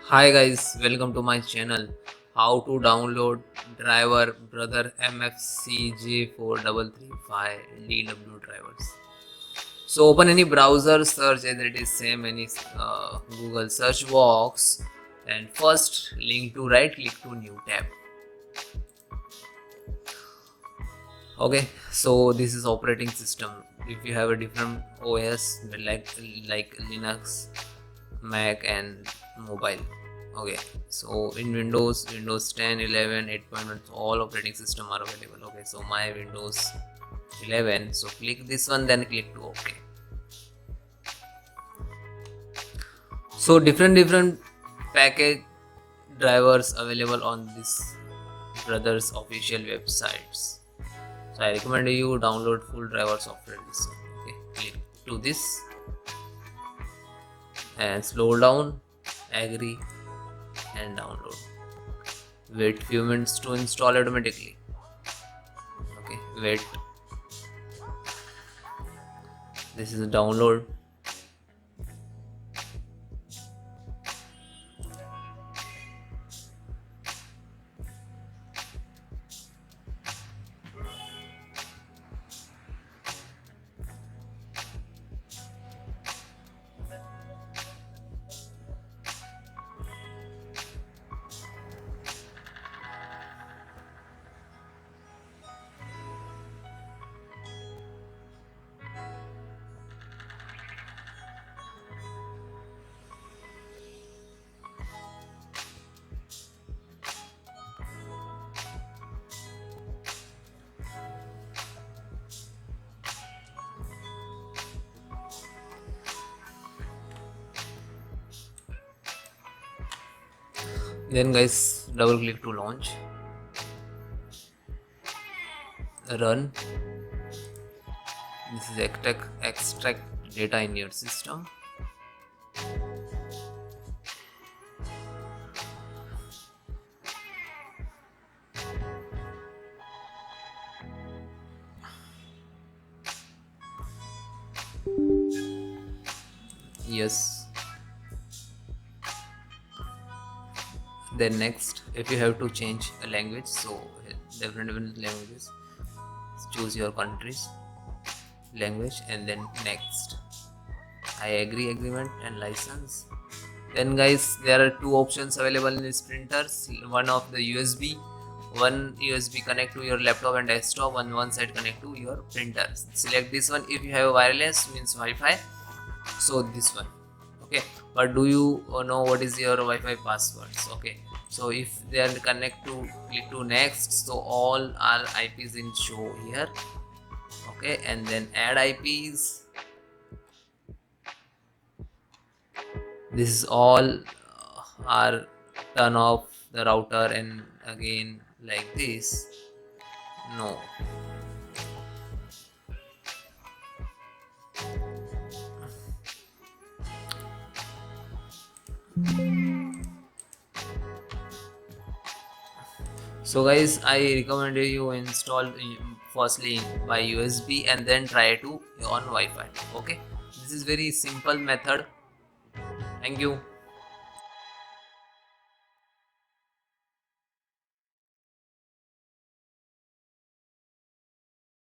Hi guys, welcome to my channel. How to download driver brother MFC J4335DW drivers. So open any browser, search either it is same any Google search box, and first link to right click to new tab. Okay, so this is operating system. If you have a different OS like Linux, Mac and mobile. Okay, so in Windows 10, 11, 8.1, all operating system are available. Okay, so my Windows 11, so click this one, then click to OK. So different package drivers available on this brothers official websites. So I recommend you download full driver software this one. Okay, click to this and slow down, agree and download. Wait few minutes to install automatically. Okay, wait. This is a download. Then guys, double click to launch. Run. This is extract data in your system. Yes. Then next, if you have to change a language, so different languages, choose your country's language and then next. I agree, agreement and license. Then guys, there are two options available in these printers. One of the USB, one USB connect to your laptop and desktop, one side connect to your printer. Select this one if you have wireless, means Wi-Fi. So this one. Okay, but do you know what is your Wi-Fi passwords? Okay, so if they are connect to, click to next. So all our IPs in show here. Okay, and then add IPs. This is all are turn off the router and again like this. No. So guys, I recommend you install firstly by USB and then try to on Wi-Fi. Okay, this is very simple method. Thank you.